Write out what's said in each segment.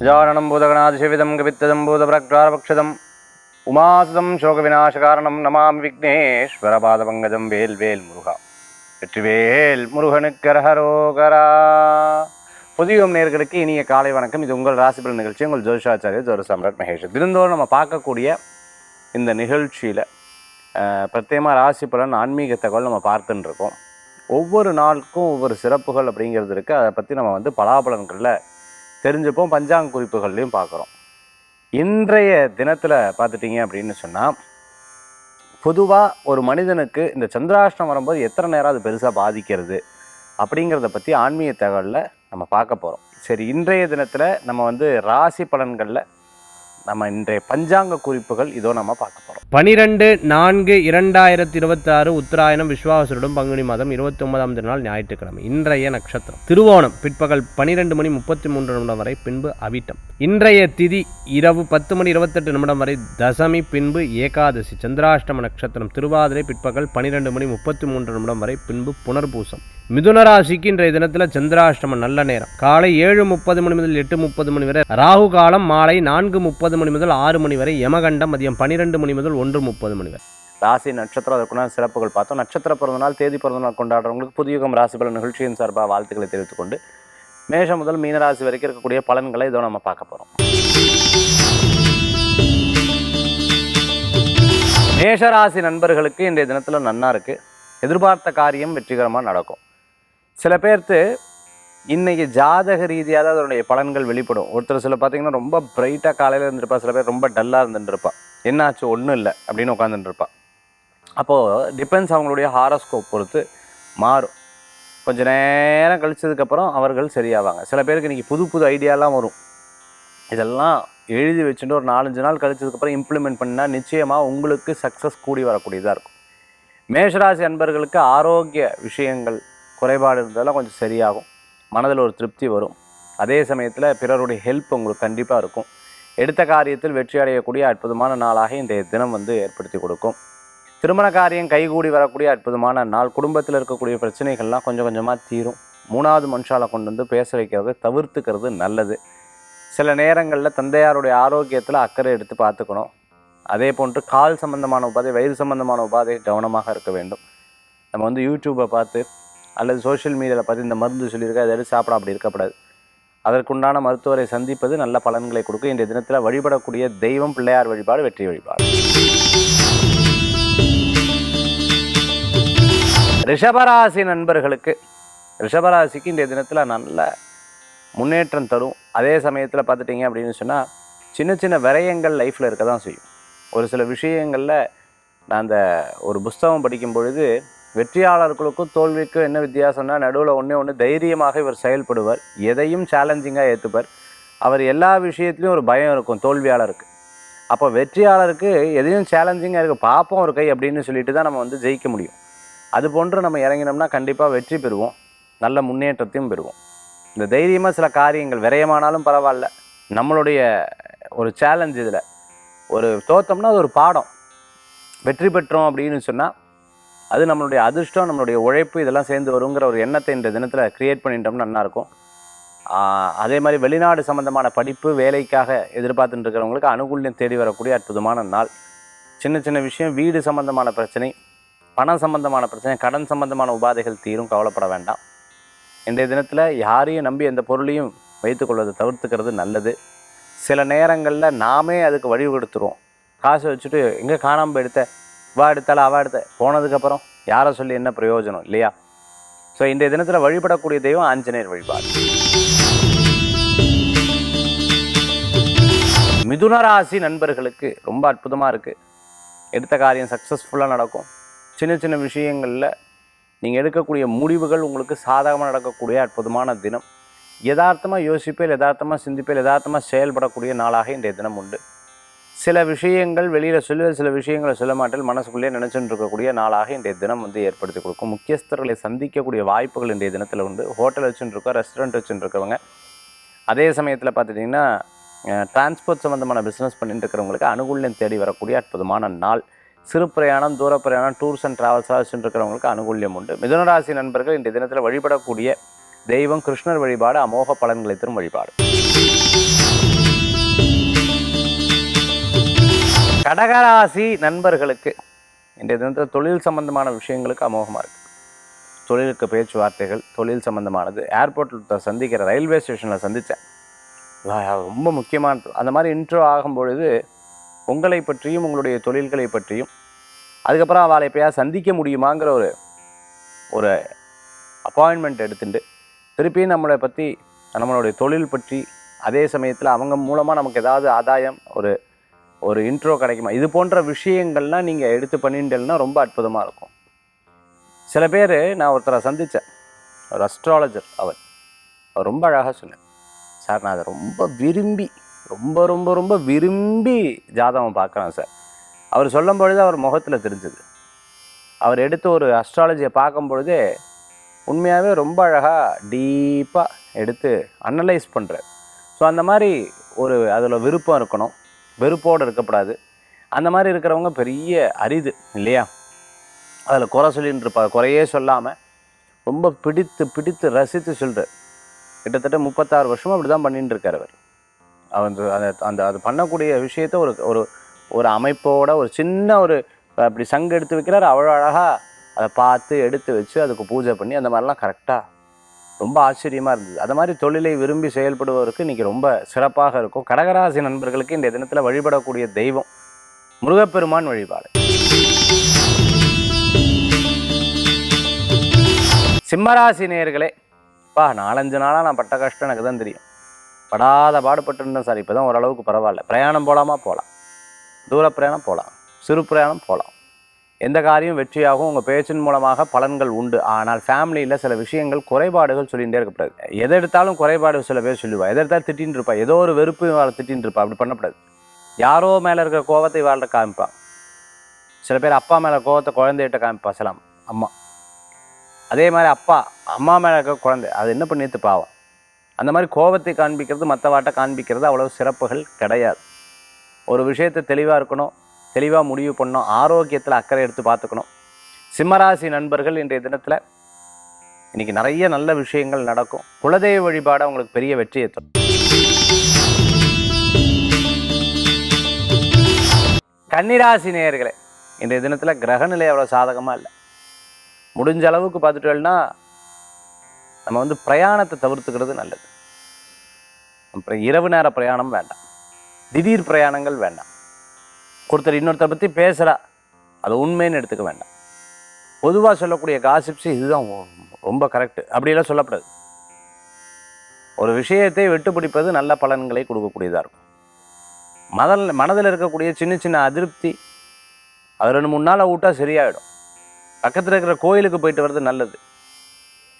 கஜானனம் பூதகணாதிசேவிதம் கவித்ததம் பூதபிரக்ராரபக்ஷதம் உமாசுதம் சோகவிநாசகாரணம் நமாமி விக்னேஸ்வரபாதபங்கஜம் வேல் வேல் முருகா வெற்றிவேல் முருகனுக்கு அரஹரோகரா. புதியம் நேயர்களுக்கு இனிய காலை வணக்கம். இது உங்கள் ராசிபலன் நிகழ்ச்சி. உங்கள் ஜோதிஷாச்சாரிய ஜோதி சாம்ராட் மகேஷ். தினந்தோறும் நம்ம பார்க்கக்கூடிய இந்த நிகழ்ச்சியில் பிரத்யேகமாக ராசி பலன் ஆன்மீக தகவல் நம்ம பார்த்துன்னு இருக்கோம். ஒவ்வொரு நாளுக்கும் ஒவ்வொரு சிறப்புகள் அப்படிங்கிறது இருக்குது. அதை பற்றி நம்ம பலாபலன்களில் தெரிஞ்சுப்போம், பஞ்சாங்க குறிப்புகள்லையும் பார்க்குறோம். இன்றைய தினத்தில் பார்த்துட்டிங்க அப்படின்னு சொன்னால், பொதுவாக ஒரு மனிதனுக்கு இந்த சந்திராஷ்டம் வரும்போது எத்தனை நேரம் அது பெருசாக பாதிக்கிறது அப்படிங்கிறத பற்றி ஆன்மீக தகவலில் நம்ம பார்க்க போகிறோம். சரி, இன்றைய தினத்தில் நம்ம ராசி பலன்களில் நம்ம இன்றைய பஞ்சாங்க குறிப்புகள் இதோ நம்ம பார்க்க போகிறோம். 12/4/2026 உத்தராயணம் விஸ்வாவசருடன் பங்குனி மாதம் 29ஆம் நாள் ஞாயிற்றுக்கிழமை. இன்றைய நட்சத்திரம் திருவோணம் பிற்பகல் 12:33 வரை, பின்பு அவிட்டம். இன்றைய திதி இரவு 10:28 வரை, தசமி, பின்பு ஏகாதசி. சந்திராஷ்டம நட்சத்திரம் திருவாதிரை பிற்பகல் 12:33 வரை, பின்பு புனர்பூசம். மிதுன ராசிக்கு இன்றைய தினத்தில் சந்திராஷ்டம நல்ல நேரம் காலை 7:30 முதல் 8:30 வரை, ராகு காலம் மாலை 4:30 முதல் 6 வரை, யமகண்டம் மதியம் 12 முதல் 1:30 வரை. ராசி நட்சத்திரம் அதற்குண்டான சிறப்புகள் பார்த்தோம். நட்சத்திர பிறந்தநாள் தேதி பிறந்தநாள் கொண்டாடுறவங்களுக்கு புதியுகம் ராசி பலன் நிகழ்ச்சியின் சார்பாக வாழ்த்துக்களை தெரிவித்துக் கொண்டு, மேஷம் முதல் மீனராசி வரைக்கும் இருக்கக்கூடிய பலன்களை இதோ நம்ம பார்க்க போகிறோம். மேஷராசி நண்பர்களுக்கு இன்றைய தினத்தில் நன்னா இருக்குது. எதிர்பார்த்த காரியம் வெற்றிகரமாக நடக்கும். சில பேர்த்து இன்றைக்கி ஜாதக ரீதியாக தான் அதனுடைய பலன்கள் வெளிப்படும். ஒருத்தர் சில பார்த்திங்கன்னா ரொம்ப பிரைட்டாக காலையில் இருந்துருப்பா, சில பேர் ரொம்ப டல்லாக இருந்துருப்பா, என்னாச்சு ஒன்றும் இல்லை அப்படின்னு உட்காந்துட்டுருப்பா. அப்போது டிபெண்ட்ஸ், அவங்களுடைய ஹாரோஸ்கோப் பொறுத்து மாறும். கொஞ்சம் நேரம் கழிச்சதுக்கப்புறம் அவர்கள் சரியாவாங்க. சில பேருக்கு இன்றைக்கி புது புது ஐடியாலாம் வரும். இதெல்லாம் எழுதி வச்சுட்டு ஒரு 4-5 நாள் கழிச்சதுக்கப்புறம் இம்ப்ளிமெண்ட் பண்ணால் நிச்சயமாக உங்களுக்கு சக்ஸஸ் கூடி வரக்கூடியதாக இருக்கும். மேஷராசி அன்பர்களுக்கு ஆரோக்கிய விஷயங்கள் குறைபாடு இருந்ததெல்லாம் கொஞ்சம் சரியாகும். மனதில் ஒரு திருப்தி வரும். அதே சமயத்தில் பிறருடைய ஹெல்ப் உங்களுக்கு கண்டிப்பாக இருக்கும். எடுத்த காரியத்தில் வெற்றி அடையக்கூடிய அற்புதமான நாளாக இன்றைய தினம் ஏற்படுத்தி கொடுக்கும். திருமண காரியம் கைகூடி வரக்கூடிய அற்புதமான நாள். குடும்பத்தில் இருக்கக்கூடிய பிரச்சனைகள்லாம் கொஞ்சம் கொஞ்சமாக தீரும். 3வது மனுஷாலை கொண்டு பேச வைக்கிறது தவிர்த்துக்கிறது நல்லது. சில நேரங்களில் தந்தையாருடைய ஆரோக்கியத்தில் அக்கறை எடுத்து பார்த்துக்கணும். அதே போன்று கால் சம்பந்தமான உபாதை, வயிறு சம்பந்தமான உபாதை கவனமாக இருக்க வேண்டும். நம்ம யூடியூப்பை பார்த்து அல்லது சோஷியல் மீடியாவில் பார்த்து இந்த மருந்து சொல்லியிருக்கா, அதை எடுத்து சாப்பிட அப்படி இருக்கக்கூடாது. அதற்குண்டான மருத்துவரை சந்திப்பது நல்ல பலன்களை கொடுக்கும். இன்றைய தினத்தில் வழிபடக்கூடிய தெய்வம் பிள்ளையார் வழிபாடு, வெற்றி வழிபாடு. ரிஷபராசி நண்பர்களுக்கு, ரிஷபராசிக்கு இன்றைய தினத்தில் நல்ல முன்னேற்றம் தரும். அதே சமயத்தில் பார்த்துட்டிங்க அப்படின்னு சொன்னால், சின்ன சின்ன விரயங்கள் லைஃப்பில் இருக்க தான் செய்யும். ஒரு சில விஷயங்களில் நான் அந்த ஒரு புஸ்தகம் படிக்கும் பொழுது, வெற்றியாளர்களுக்கும் தோல்விக்கும் என்ன வித்தியாசம்னா, நடுவில் ஒன்று தைரியமாக இவர் செயல்படுவார், எதையும் சேலஞ்சிங்காக ஏற்றுப்பார். அவர் எல்லா விஷயத்துலையும் ஒரு பயம் இருக்கும் தோல்வியாளருக்கு. அப்போ வெற்றியாளருக்கு எதையும் சேலஞ்சிங்காக இருக்குது, பார்ப்போம் ஒரு கை அப்படின்னு சொல்லிட்டு தான் நம்ம ஜெயிக்க முடியும். அது போன்று நம்ம இறங்கினோம்னா கண்டிப்பாக வெற்றி பெறுவோம், நல்ல முன்னேற்றத்தையும் பெறுவோம். இந்த தைரியமாக சில காரியங்கள் விரயமானாலும் பரவாயில்ல, நம்மளுடைய ஒரு சேலஞ்ச், இதில் ஒரு தோத்தோம்னா அது ஒரு பாடம். வெற்றி பெற்றோம் அப்படின்னு சொன்னால் அது நம்மளுடைய அதிர்ஷ்டம், நம்மளுடைய உழைப்பு இதெல்லாம் சேர்ந்து வருங்கிற ஒரு எண்ணத்தை இந்த தினத்தில் க்ரியேட் பண்ணிட்டோம்னா நல்லாயிருக்கும். அதே மாதிரி வெளிநாடு சம்மந்தமான படிப்பு வேலைக்காக எதிர்பார்த்துட்டு இருக்கிறவங்களுக்கு அனுகூல்யம் தேடி வரக்கூடிய அற்புதமான நாள். சின்ன சின்ன விஷயம், வீடு சம்மந்தமான பிரச்சனை, பணம் சம்மந்தமான பிரச்சனை, கடன் சம்மந்தமான உபாதைகள் தீரும், கவலைப்பட வேண்டாம். இன்றைய தினத்தில் யாரையும் நம்பி எந்த பொருளையும் வைத்துக்கொள்வதை தவிர்த்துக்கிறது நல்லது. சில நேரங்களில் நாமே அதுக்கு வழி கொடுத்துருவோம். காசை வச்சுட்டு எங்கே காணாமல் எடுத்த, வா எடுத்தாலும் அவள் எடுத்த, போனதுக்கப்புறம் யாரை சொல்லி என்ன பிரயோஜனம் இல்லையா? ஸோ இன்றைய தினத்தில் வழிபடக்கூடிய தெய்வம் ஆஞ்சநேயர் வழிபாடு. மிதுன ராசி நண்பர்களுக்கு ரொம்ப அற்புதமாக இருக்குது. எடுத்த காரியம் சக்ஸஸ்ஃபுல்லாக நடக்கும். சின்ன சின்ன விஷயங்களில் நீங்கள் எடுக்கக்கூடிய முடிவுகள் உங்களுக்கு சாதகமாக நடக்கக்கூடிய அற்புதமான தினம். யதார்த்தமாக யோசிப்பேல், யதார்த்தமாக சிந்திப்பேல், யதார்த்தமாக செயல்படக்கூடிய நாளாக இன்றைய தினம் உண்டு. சில விஷயங்கள் வெளியில் சொல்லுவேன், சில விஷயங்களை சொல்ல மாட்டேன், மனசுக்குள்ளேயே நினச்சிட்டு இருக்கக்கூடிய நாளாக இன்றைய தினம் ஏற்படுத்தி கொடுக்கும். முக்கியஸ்தர்களை சந்திக்கக்கூடிய வாய்ப்புகள் இன்றைய தினத்தில் உண்டு. ஹோட்டல் வச்சுட்டு இருக்கோம், ரெஸ்டாரண்ட் வச்சுட்டு இருக்கவங்க, அதே சமயத்தில் பார்த்துட்டிங்கன்னா டிரான்ஸ்போர்ட் சம்மந்தமான பிஸ்னஸ் பண்ணிட்டு இருக்கிறவங்களுக்கு அனுகூல்யம் தேடி வரக்கூடிய அற்புதமான நாள். சிறு பிரயாணம், தூர பிரயாணம், டூர்ஸ் அண்ட் ட்ராவல்ஸாக வச்சுட்டு இருக்கிறவங்களுக்கு அனுகூல்யம் உண்டு. மிதுனராசி நண்பர்கள் இன்றைய தினத்தில் வழிபடக்கூடிய தெய்வம் கிருஷ்ணர் வழிபாடு, அமோக பலன்களை தரும் வழிபாடு. கடகராசி நண்பர்களுக்கு இன்றைய தினத்தில் தொழில் சம்பந்தமான விஷயங்களுக்கு அமோகமாக இருக்குது. தொழிலுக்கு பேச்சுவார்த்தைகள், தொழில் சம்பந்தமானது, ஏர்போர்ட்டில் சந்திக்கிற, ரயில்வே ஸ்டேஷனில் சந்தித்தேன், ரொம்ப முக்கியமானது. அந்த மாதிரி இன்ட்ரோ ஆகும்பொழுது உங்களை பற்றியும் உங்களுடைய தொழில்களை பற்றியும், அதுக்கப்புறம் அவளை எப்பயா சந்திக்க முடியுமாங்கிற ஒரு அப்பாயின்மெண்ட் எடுத்துட்டு திருப்பியும் நம்மளை பற்றி, நம்மளுடைய தொழில் பற்றி, அதே சமயத்தில் அவங்க மூலமாக நமக்கு ஏதாவது ஆதாயம், ஒரு இன்ட்ரோ கிடைக்குமா, இது போன்ற விஷயங்கள்லாம் நீங்கள் எடுத்து பண்ணிட்டேன்னா ரொம்ப அற்புதமாக இருக்கும். சில பேர், நான் ஒருத்தரை சந்தித்தேன், ஒரு அஸ்ட்ராலஜர். அவர் ரொம்ப அழகாக சொன்னார், சார் நான் அதை ரொம்ப விரும்பி ரொம்ப ரொம்ப ரொம்ப விரும்பி ஜாதகம் பார்க்குறேன் சார். அவர் சொல்லும் பொழுது அவர் முகத்தில் தெரிஞ்சது. அவர் எடுத்து ஒரு அஸ்ட்ராலஜியை பார்க்கும் பொழுதே உண்மையாகவே ரொம்ப அழகாக டீப்பாக எடுத்து அனலைஸ் பண்ணுறார். ஸோ அந்த மாதிரி அதில் விருப்பம் இருக்கணும், வெறுப்போடு இருக்கக்கூடாது. அந்த மாதிரி இருக்கிறவங்க பெரிய அரிது இல்லையா? அதில் குறை சொல்லின்னு இருப்பார். குறையே சொல்லாமல் ரொம்ப பிடித்து ரசித்து சொல்கிறார். கிட்டத்தட்ட 36 வருஷமாக அப்படி தான் பண்ணிட்டு இருக்கார் அவர். அது பண்ணக்கூடிய விஷயத்த ஒரு அமைப்போட ஒரு சின்ன அப்படி சங்கு எடுத்து வைக்கிறார். அவ்வளோ அழகாக அதை பார்த்து எடுத்து வச்சு அதுக்கு பூஜை பண்ணி அந்த மாதிரிலாம் கரெக்டாக ரொம்ப ஆச்சரியமாக இருந்தது. அது மாதிரி தொழிலை விரும்பி செயல்படுவதற்கு இன்றைக்கி ரொம்ப சிறப்பாக இருக்கும். கடகராசி நண்பர்களுக்கு இந்த தினத்தில் வழிபடக்கூடிய தெய்வம் முருகப்பெருமான் வழிபாடு. சிம்மராசி நேயர்களே, 4-5 நாளாக நான் பட்ட கஷ்டம் எனக்கு தான் தெரியும். படாத பாடுபட்டுருந்தேன் சார். இப்போ தான் ஓரளவுக்கு பரவாயில்ல. பிரயாணம் போகலாமா? போகலாம். தூர பிரயாணம் போகலாம், சிறு பிரயாணம் போகலாம். எந்த காரியம் வெற்றியாகும். உங்கள் பேச்சின் மூலமாக பலன்கள் உண்டு. ஆனால் ஃபேமிலியில் சில விஷயங்கள் குறைபாடுகள் சொல்லிகிட்டே இருக்கக்கூடாது. எதை எடுத்தாலும் குறைபாடு சில பேர் சொல்லுவா. எதை எடுத்தாலும் திட்டின்னு இருப்பா. ஏதோ ஒரு வெறுப்பு இவாளை திட்டின்னு இருப்பா. அப்படி பண்ணக்கூடாது. யாரோ மேலே இருக்கிற கோவத்தை இவாள்கிட்ட காமிப்பான். சில பேர் அப்பா மேலே கோவத்தை குழந்தைகிட்ட காமிப்பா. சில அம்மா அதே மாதிரி அம்மா மேலே இருக்க குழந்தை அது என்ன பண்ணிட்டு பாவம். அந்த மாதிரி கோபத்தை காண்பிக்கிறது, மற்றவாட்டை காண்பிக்கிறது அவ்வளோ சிறப்புகள் கிடையாது. ஒரு விஷயத்தை தெளிவாக இருக்கணும், தெளிவாக முடிவு பண்ணணும், ஆரோக்கியத்தில் அக்கறை எடுத்து பார்த்துக்கணும். சிம்மராசி நண்பர்கள் இன்றைய தினத்தில் இன்றைக்கி நிறைய நல்ல விஷயங்கள் நடக்கும். குலதெய்வ வழிபாடு அவங்களுக்கு பெரிய வெற்றியை தரும். கன்னிராசி நேயர்களே, இன்றைய தினத்தில் கிரகநிலை அவ்வளோ சாதகமாக இல்லை. முடிஞ்ச அளவுக்கு பார்த்துட்டோம்னா நம்ம பிரயாணத்தை தவிர்த்துக்கிறது நல்லது. அப்புறம் இரவு நேர பிரயாணம் வேண்டாம், திடீர் பிரயாணங்கள் வேண்டாம். ஒருத்தர் இன்னொருத்தரை பற்றி பேசுகிறா, அது உண்மைன்னு எடுத்துக்க வேண்டாம். பொதுவாக சொல்லக்கூடிய காசிப்ஸ் இதுதான் ரொம்ப கரெக்டு அப்படியெல்லாம் சொல்லப்படாது. ஒரு விஷயத்தை விட்டு பிடிப்பது நல்ல பலன்களை கொடுக்கக்கூடியதாக இருக்கும். மனதில் இருக்கக்கூடிய சின்ன சின்ன அதிருப்தி அது 2-3 நாள் விட்டா சரியாயிடும். பக்கத்தில் இருக்கிற கோயிலுக்கு போயிட்டு வர்றது நல்லது.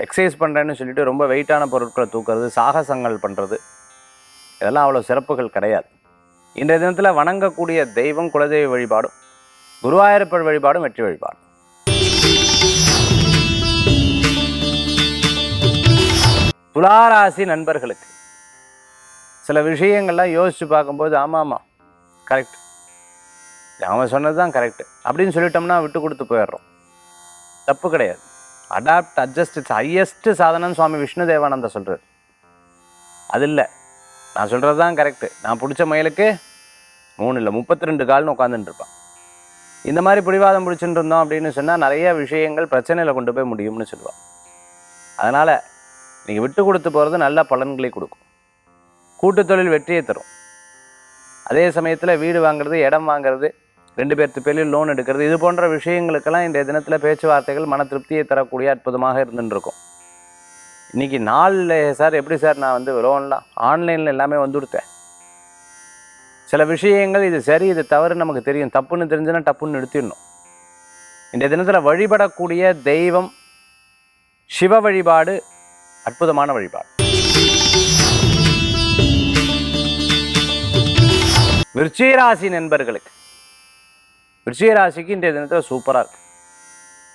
எக்ஸசைஸ் பண்ணுறேன்னு சொல்லிட்டு ரொம்ப வெயிட்டான பொருட்களை தூக்குறது, சாகசங்கள் பண்ணுறது, இதெல்லாம் அவ்வளோ சிறப்புகள் கிடையாது. இன்றைய தினத்தில் வணங்கக்கூடிய தெய்வம் குலதெய்வ வழிபாடும் குருவாயூரப்பர் வழிபாடும் வெற்றி வழிபாடு. துளாராசி நண்பர்களுக்கு சில விஷயங்கள்லாம் யோசித்து பார்க்கும்போது ஆமாம் கரெக்ட், அவன் சொன்னது தான் கரெக்டு அப்படின்னு சொல்லிட்டோம்னா விட்டு கொடுத்து போயிடுறோம். தப்பு கிடையாது. அடாப்ட், அட்ஜஸ்ட், இட்ஸ் ஹையஸ்ட் சாதனம் சுவாமி விஷ்ணு தேவானந்தா சொல்கிறார். அது இல்லை, நான் சொல்கிறது தான் கரெக்டு, நான் பிடிச்ச மயிலுக்கு 3 இல்லை 32 கால்னு உட்காந்துட்டு இருப்பான். இந்த மாதிரி பிடிவாதம் பிடிச்சிட்டு இருந்தோம் அப்படின்னு சொன்னால் நிறைய விஷயங்கள் பிரச்சனையில் கொண்டு போய் முடியும்னு சொல்லுவாள். அதனால் நீங்கள் விட்டு கொடுத்து போகிறது நல்ல பலன்களை கொடுக்கும். கூட்டு தொழில் வெற்றியை தரும். அதே சமயத்தில் வீடு வாங்குறது, இடம் வாங்குறது, 2 பேர்த்து பேரில் லோன் எடுக்கிறது, இது போன்ற விஷயங்களுக்கெல்லாம் இன்றைய தினத்தில் பேச்சுவார்த்தைகள் மன திருப்தியை தரக்கூடிய அற்புதமாக இருந்துருக்கும். இன்றைக்கி நாளில் சார் எப்படி சார் நான் லோன்லாம் ஆன்லைனில் எல்லாமே கொடுத்தேன். சில விஷயங்கள் இது சரி இது தவறு நமக்கு தெரியும். தப்புன்னு தெரிஞ்சுன்னா டப்புன்னு நிறுத்திடணும். இன்றைய தினத்தில் வழிபடக்கூடிய தெய்வம் சிவ வழிபாடு அற்புதமான வழிபாடு. விருச்சிகராசி நண்பர்களுக்கு, விருச்சிகராசிக்கு இன்றைய தினத்தில் சூப்பராக இருக்குது.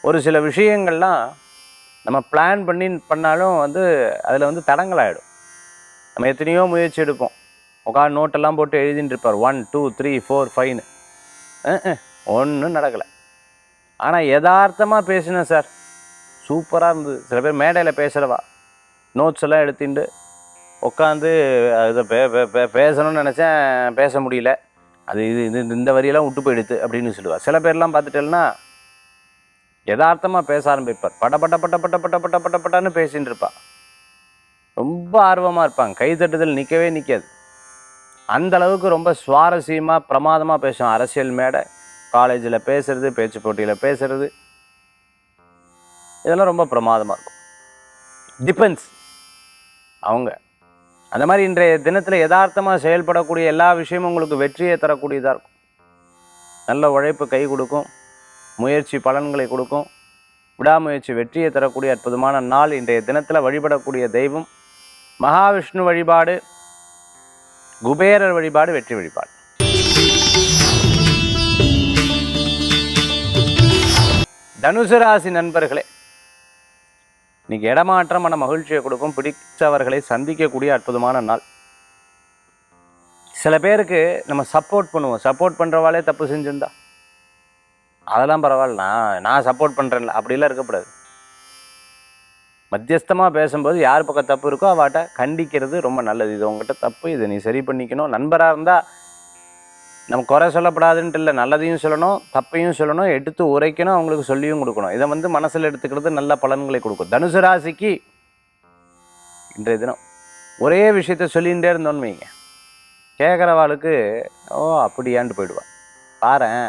ஒரு சில விஷயங்கள்லாம் நம்ம பிளான் பண்ணாலும் அதில் தடங்களாகிடும். நம்ம எத்தனையோ முயற்சி எடுப்போம், உட்காந்து நோட்டெல்லாம் போட்டு எழுதிட்டு இருப்பார் 1 2 3 4 5 ஒன்றும் நடக்கலை. ஆனால் யதார்த்தமாக பேசினேன் சார், சூப்பராக இருந்தது. சில பேர் மேடையில் பேசுகிறவா நோட்ஸ் எல்லாம் எடுத்துட்டு உட்காந்து அதை பேசணும்னு நினச்சேன், பேச முடியல. அது இது இந்த வரியெல்லாம் விட்டு போயிடுது அப்படின்னு சொல்லுவாள். சில பேர்லாம் பார்த்துட்டேன்னா யதார்த்தமாக பேச ஆரம்பிப்பார். பட்ட பட்ட பட்ட பட்ட பட்ட பட்ட பட்ட பட்டான்னு பேசின்னு இருப்பாள். ரொம்ப ஆர்வமாக இருப்பாங்க. கைத்தட்டுதல் நிற்கவே நிற்காது. அந்த அளவுக்கு ரொம்ப சுவாரஸ்யமாக பிரமாதமாக பேசும். அரசியல் மேடை, காலேஜில் பேசுறது, பேச்சு போட்டியில் பேசுறது, இதெல்லாம் ரொம்ப பிரமாதமாக இருக்கும். டிபெண்ட்ஸ் அவங்க. அந்த மாதிரி இன்றைய தினத்தில் யதார்த்தமாக செயல்படக்கூடிய எல்லா விஷயமும் உங்களுக்கு வெற்றியை தரக்கூடியதாக இருக்கும். நல்ல உழைப்பு கை கொடுக்கும், முயற்சி பலன்களை கொடுக்கும், விடாமுயற்சி வெற்றியை தரக்கூடிய அற்புதமான நாள். இன்றைய தினத்தில் வழிபடக்கூடிய தெய்வம் மகாவிஷ்ணு வழிபாடு, குபேரர் வழிபாடு, வெற்றி வழிபாடு. தனுசு ராசி நண்பர்களே, இன்னைக்கு இடமாற்றம் மன மகிழ்ச்சியை கொடுக்கும். பிடித்தவர்களை சந்திக்கக்கூடிய அற்புதமான நாள். சில பேருக்கு நம்ம சப்போர்ட் பண்ணுவோம். சப்போர்ட் பண்ணுறவாளே தப்பு செஞ்சுருந்தா அதெல்லாம் பரவாயில்ல, நான் சப்போர்ட் பண்ணுறேன்ல, அப்படிலாம் இருக்கக்கூடாது. மத்தியஸ்தமாக பேசும்போது யார் பக்கம் தப்பு இருக்கோ அவாட்ட கண்டிக்கிறது ரொம்ப நல்லது. இது உங்ககிட்ட தப்பு, இதை நீ சரி பண்ணிக்கணும். நண்பராக இருந்தால் நம்ம குறை சொல்லப்படாதுன்ட்டு இல்லை, நல்லதையும் சொல்லணும், தப்பையும் சொல்லணும், எடுத்து உரைக்கணும், அவங்களுக்கு சொல்லியும் கொடுக்கணும். இதை மனசில் எடுத்துக்கிறது நல்ல பலன்களை கொடுக்கும். தனுசு ராசிக்கு இன்றைய தினம் ஒரே விஷயத்த சொல்லிகிட்டே இருந்தோன்னு வைங்க, கேட்குறவாளுக்கு ஓ அப்படியான்ட்டு போயிடுவாள். பாரேன்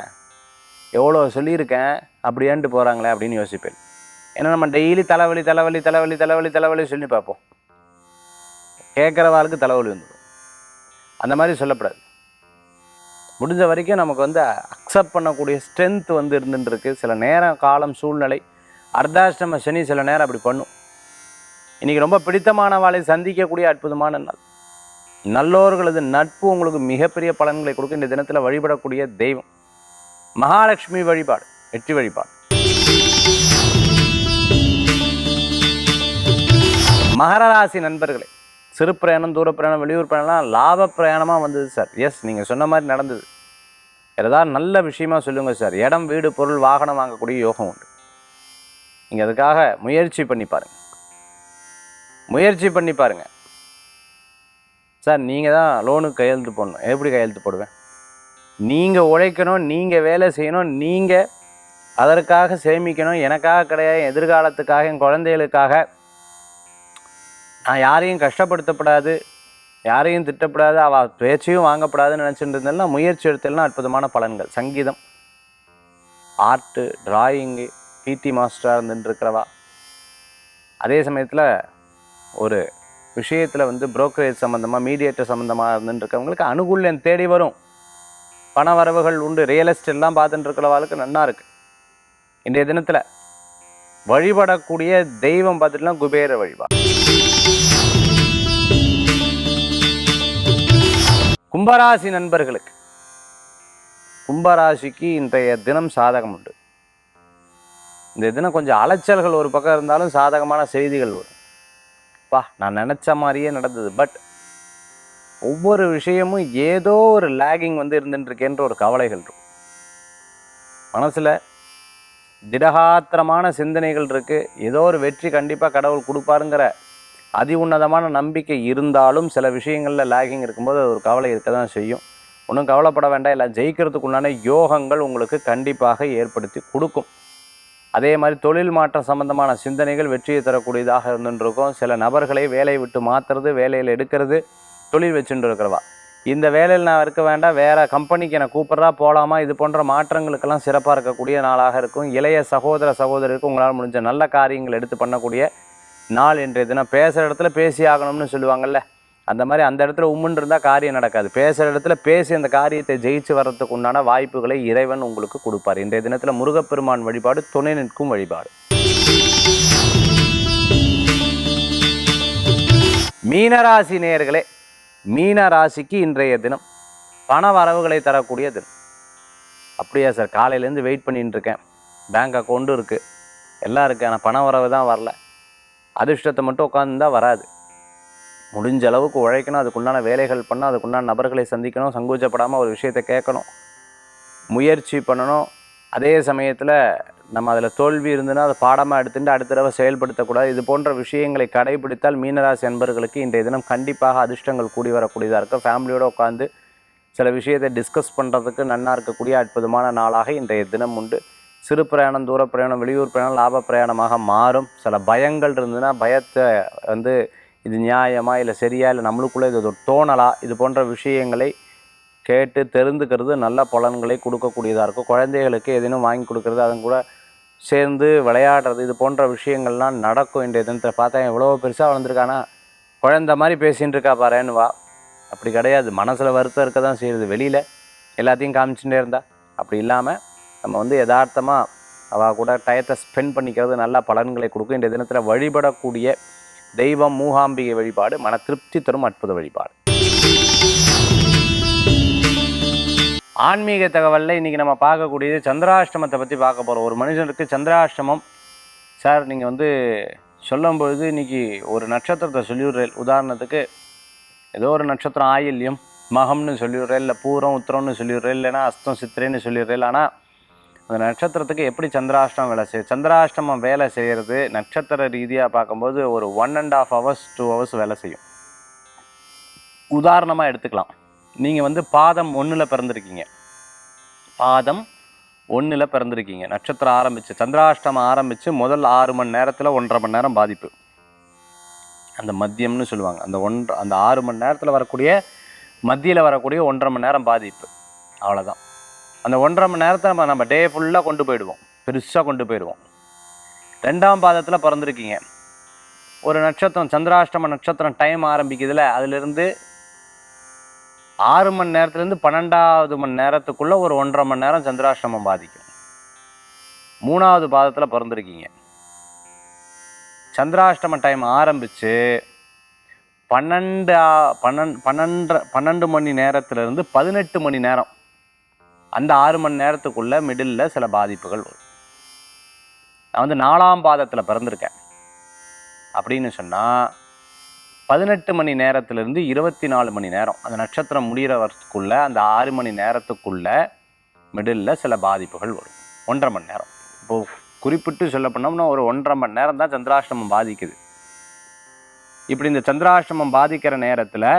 எவ்வளோ சொல்லியிருக்கேன் அப்படியான்ட்டு போகிறாங்களே அப்படின்னு யோசிப்பேன். ஏன்னா நம்ம டெய்லி தலைவலி தலைவலி தலைவலி தலைவலி தலைவலி சொல்லி பார்ப்போம். கேட்குறவாளுக்கு தலைவலி வந்துடும். அந்த மாதிரி சொல்லப்படாது. முடிஞ்ச வரைக்கும் நமக்கு அக்செப்ட் பண்ணக்கூடிய ஸ்ட்ரென்த் இருந்துருக்கு. சில நேரம் காலம் சூழ்நிலை அர்த்தாஷ்டம சனி சில நேரம் அப்படி பண்ணும். இன்றைக்கி ரொம்ப பிடித்தமானவாளை சந்திக்கக்கூடிய அற்புதமான நாள். நல்லோர்களது நட்பு உங்களுக்கு மிகப்பெரிய பலன்களை கொடுக்கும். இந்த தினத்தில் வழிபடக்கூடிய தெய்வம் மகாலட்சுமி வழிபாடு, வெற்றி வழிபாடு. மகர ராசி நண்பர்களே, சிறு பிரயாணம், தூர பிரயாணம், வெளியூர் பிரயாணம்லாம் லாப பிரயாணமாக வந்தது சார். எஸ், நீங்கள் சொன்ன மாதிரி நடந்தது. ஏதாவது நல்ல விஷயமா சொல்லுங்கள் சார். இடம், வீடு, பொருள், வாகனம் வாங்கக்கூடிய யோகம் உண்டு. நீங்கள் அதுக்காக முயற்சி பண்ணி பாருங்கள். முயற்சி பண்ணி பாருங்கள் சார். நீங்கள் தான் லோனுக்கு கையெழுத்து போடணும். எப்படி கையெழுத்து போடுவேன்? நீங்கள் உழைக்கணும், நீங்கள் வேலை செய்யணும், நீங்கள் அதற்காக சேமிக்கணும். எனக்காக கிடையாது, எதிர்காலத்துக்காக, என் குழந்தைகளுக்காக. நான் யாரையும் கஷ்டப்படுத்தப்படாது, யாரையும் திட்டப்படாது, அவள் பேச்சையும் வாங்கப்படாதுன்னு நினச்சிட்டு இருந்தேன்னா முயற்சி எடுத்தெல்லாம் அற்புதமான பலன்கள். சங்கீதம், ஆர்ட்டு, டிராயிங்கு, பிடி மாஸ்டராக இருந்துட்டுருக்கிறவா, அதே சமயத்தில் ஒரு விஷயத்தில் புரோக்கரேஜ் சம்மந்தமாக, மீடியேட்டர் சம்மந்தமாக இருந்துட்டுருக்கவங்களுக்கு அனுகூல்யம் தேடி வரும். பண வரவுகள் உண்டு. ரியல் எஸ்டேட்லாம் பார்த்துட்டு இருக்கிறவாளுக்கு நல்லா இருக்குது. இன்றைய தினத்தில் வழிபடக்கூடிய தெய்வம் பார்த்துட்டுலாம் குபேர வழிபாடு. கும்பராசி நண்பர்களுக்கு, கும்பராசிக்கு இன்றைய தினம் சாதகம் உண்டு. இந்த தினம் கொஞ்சம் அலைச்சல்கள் ஒரு பக்கம் இருந்தாலும் சாதகமான செய்திகள் வரும். நான் நினச்ச மாதிரியே நடந்தது. பட் ஒவ்வொரு விஷயமும் ஏதோ ஒரு லேகிங் இருந்துட்டுருக்கேன்ற ஒரு கவலைகள் இருக்கும். மனசில் திடகாத்திரமான சிந்தனைகள் இருக்குது. ஏதோ ஒரு வெற்றி கண்டிப்பாக கடவுள் கொடுப்பாருங்கிற அதி உன்னதமான நம்பிக்கை இருந்தாலும் சில விஷயங்களில் லேகிங் இருக்கும்போது அது ஒரு கவலை இருக்க தான் செய்யும். ஒன்றும் கவலைப்பட வேண்டாம். எல்லாம் ஜெயிக்கிறதுக்குண்டான யோகங்கள் உங்களுக்கு கண்டிப்பாக ஏற்படுத்தி கொடுக்கும். அதே மாதிரி தொழில் மாற்றம் சம்பந்தமான சிந்தனைகள் வெற்றியை தரக்கூடியதாக இருந்துருக்கும். சில நபர்களை வேலையை விட்டு மாற்றுறது, வேலையில் எடுக்கிறது, தொழில் வச்சுட்டு இருக்கிறவா, இந்த வேலையில் நான் இருக்க வேண்டாம், வேறு கம்பெனிக்கு என்னை கூப்பிட்றா போகலாமா, இது போன்ற மாற்றங்களுக்கெல்லாம் சிறப்பாக இருக்கக்கூடிய நாளாக இருக்கும். இளைய சகோதர சகோதரருக்கு உங்களால் முடிஞ்ச நல்ல காரியங்கள் எடுத்து பண்ணக்கூடிய நாள் இன்றைய தினம். பேசுகிற இடத்துல பேசி ஆகணும்னு சொல்லுவாங்கள்ல, அந்த மாதிரி அந்த இடத்துல உம்முன்னு இருந்தால் காரியம் நடக்காது. பேசுகிற இடத்துல பேசி அந்த காரியத்தை ஜெயிச்சு வர்றதுக்கு உண்டான வாய்ப்புகளை இறைவன் உங்களுக்கு கொடுப்பார். இன்றைய தினத்தில் முருகப்பெருமான் வழிபாடு துணை நிற்கும் வழிபாடு. மீனராசி நேயர்களே, மீன ராசிக்கு இன்றைய தினம் பண வரவுகளை தரக்கூடிய தினம். அப்படியா சார், காலையிலேருந்து வெயிட் பண்ணிட்டு இருக்கேன், பேங்க் அக்கௌண்ட்டும் இருக்குது, எல்லாம் இருக்குது, ஆனால் பண வரவு தான் வரல. அதிர்ஷ்டத்தை மட்டும் உட்காந்துருந்தால் வராது. முடிஞ்ச அளவுக்கு உழைக்கணும், அதுக்குண்டான வேலைகள் பண்ணணும், அதுக்குண்டான நபர்களை சந்திக்கணும், சங்கோச்சப்படாமல் ஒரு விஷயத்தை கேட்கணும், முயற்சி பண்ணணும். அதே சமயத்தில் நம்ம அதில் தோல்வி இருந்துன்னா அதை பாடமாக எடுத்துட்டு அடுத்த தடவை செயல்படுத்தக்கூடாது. இது போன்ற விஷயங்களை கடைபிடித்தால் மீனராசி அன்பர்களுக்கு இன்றைய தினம் கண்டிப்பாக அதிர்ஷ்டங்கள் கூடி வரக்கூடியதாக இருக்கும். ஃபேமிலியோடு உட்காந்து சில விஷயத்தை டிஸ்கஸ் பண்ணுறதுக்கு நன்னா இருக்கக்கூடிய அற்புதமான நாளாக இன்றைய தினம் உண்டு. சிறு பிரயாணம், தூர பிரயாணம், வெளியூர் பிரயாணம் லாப பிரயாணமாக மாறும். சில பயங்கள் இருந்ததுன்னா பயத்தை வந்து இது நியாயமா இல்லை சரியா இல்லை நம்மளுக்குள்ளே இது ஒரு தோணலா, இது போன்ற விஷயங்களை கேட்டு தெரிந்துக்கிறது நல்ல பலன்களை கொடுக்கக்கூடியதாக இருக்கும். குழந்தைகளுக்கு எதேனும் வாங்கி கொடுக்கறது, அதன் கூட சேர்ந்து விளையாடுறது, இது போன்ற விஷயங்கள்லாம் நடக்கும். இன்றைய தினத்தில் பார்த்தா எவ்வளோ பெருசாக வளர்ந்துருக்கானா, குழந்த மாதிரி பேசின்னு இருக்கா பாருன்னு வா. அப்படி கிடையாது. மனசில் வருத்தம் இருக்க தான் செய்யுது, வெளியில் எல்லாத்தையும் காமிச்சுட்டே இருந்தா. அப்படி இல்லாமல் நம்ம வந்து யதார்த்தமாக அவள் கூட டயத்தை ஸ்பெண்ட் பண்ணிக்கிறது நல்ல பலன்களை கொடுக்கும். இன்றைய தினத்தில் வழிபடக்கூடிய தெய்வம் மூகாம்பிகை வழிபாடு மன திருப்தி தரும் அற்புத வழிபாடு. ஆன்மீக தகவலில் இன்றைக்கி நம்ம பார்க்கக்கூடியது சந்திராஷ்டமத்தை பற்றி பார்க்க போகிறோம். ஒரு மனுஷனுக்கு சந்திராஷ்டமம் சார் நீங்கள் வந்து சொல்லும்பொழுது இன்றைக்கி ஒரு நட்சத்திரத்தை சொல்லிவிடுறேன். உதாரணத்துக்கு ஏதோ ஒரு நட்சத்திரம் ஆயில்யம் மகம்னு சொல்லிவிடுறேன், இல்லை பூரம் உத்திரம்னு சொல்லிவிடுறேன், இல்லைன்னா அஸ்தம் சித்திரைன்னு சொல்லிடுறேன். ஆனால் அந்த நட்சத்திரத்துக்கு எப்படி சந்திராஷ்டமம் வேலை செய்யுது? சந்திராஷ்டமம் வேலை செய்கிறது நட்சத்திர ரீதியாக பார்க்கும்போது ஒரு 1.5 hours 2 hours வேலை செய்யும். உதாரணமாக எடுத்துக்கலாம். நீங்கள் வந்து பாதம் 1 பிறந்திருக்கீங்க, பாதம் 1 பிறந்திருக்கீங்க. நட்சத்திரம் ஆரம்பித்து சந்திராஷ்டமம் ஆரம்பித்து முதல் 6 மணி நேரத்தில் 1.5 மணி நேரம் பாதிப்பு, அந்த மத்தியம்னு சொல்லுவாங்க. அந்த 6 மணி நேரத்தில் வரக்கூடிய மத்தியில் வரக்கூடிய 1.5 மணி நேரம் பாதிப்பு, அவ்வளோதான். அந்த 1.5 மணி நேரத்தை நம்ம டே ஃபுல்லாக கொண்டு போயிடுவோம், பெருசாக கொண்டு போயிடுவோம். 2ஆம் பாதத்தில் பிறந்திருக்கீங்க, ஒரு நட்சத்திரம் சந்திராஷ்டம நட்சத்திரம் டைம் ஆரம்பிக்குதுல, அதிலிருந்து 6 மணி நேரத்துலேருந்து 12ஆவது மணி நேரத்துக்குள்ளே ஒரு 1.5 மணி நேரம் சந்திராஷ்டமம் பாதிக்கும். 3ஆவது பாதத்தில் பிறந்திருக்கீங்க, சந்திராஷ்டம டைம் ஆரம்பித்து 12 மணி நேரத்துலேருந்து 18 மணி நேரம், அந்த 6 மணி நேரத்துக்குள்ளே மிடில் சில பாதிப்புகள் வரும். நான் வந்து 4ஆம் பாதத்தில் பிறந்திருக்கேன் அப்படின்னு சொன்னால் 18 மணி நேரத்துலேருந்து 24 மணி நேரம், அந்த நட்சத்திரம் முடிகிற வரத்துக்குள்ளே அந்த 6 மணி நேரத்துக்குள்ளே மிடில் சில பாதிப்புகள் வரும். 1.5 மணி நேரம். இப்போது குறிப்பிட்டு சொல்ல போனோம்னா ஒரு 1.5 மணி நேரம் தான் சந்திராஷ்டமம் பாதிக்குது. இப்படி இந்த சந்திராஷ்டமம் பாதிக்கிற நேரத்தில்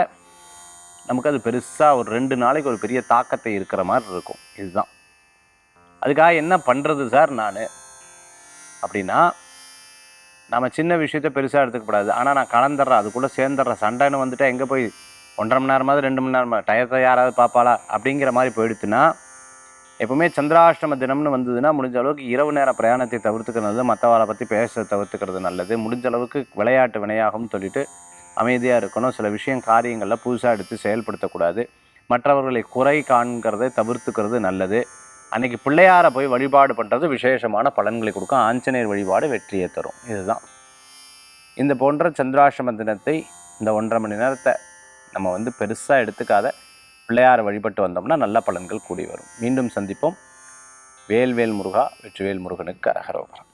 நமக்கு அது பெருசாக ஒரு 2 நாளைக்கு ஒரு பெரிய தாக்கத்தை இருக்கிற மாதிரி இருக்கும். இதுதான். அதுக்காக என்ன பண்ணுறது சார் நான் அப்படின்னா, நம்ம சின்ன விஷயத்தை பெருசாக எடுத்துக்கக்கூடாது. ஆனால் நான் கலந்துடுறேன், அது கூட சேர்ந்துடுறேன், சண்டைன்னு வந்துட்டு எங்கே போய் 1.5 மணி நேரமாவது 2 மணி நேரமா டயத்தை யாராவது பார்ப்பாளா அப்படிங்கிற மாதிரி போயிடுச்சுன்னா, எப்பவுமே சந்திராஷ்டம தினம்னு வந்ததுன்னா முடிஞ்ச அளவுக்கு இரவு நேர பிரயாணத்தை தவிர்த்துக்கிறது, மற்றவரை பற்றி பேச தவிர்த்துக்கிறது நல்லது. முடிஞ்ச அளவுக்கு விளையாட்டு வினையாகவும் சொல்லிட்டு அமைதியாக இருக்கணும். சில விஷயம் காரியங்களில் புதுசாக எடுத்து செயல்படுத்தக்கூடாது. மற்றவர்களை குறை காண்கிறதை தவிர்த்துக்கிறது நல்லது. அன்றைக்கி பிள்ளையாரை போய் வழிபாடு பண்ணுறது விசேஷமான பலன்களை கொடுக்கும். ஆஞ்சநேயர் வழிபாடு வெற்றியை தரும். இதுதான். இந்த போன்ற சந்திராஷ்டம தினத்தை இந்த 1.5 மணி நேரத்தை நம்ம வந்து பெருசாக எடுத்துக்காத பிள்ளையாரை வழிபட்டு வந்தோம்னா நல்ல பலன்கள் கூடி வரும். மீண்டும் சந்திப்போம். வேல்வேல் முருகா, வெற்றிவேல் முருகனுக்கு அரகரோகரா.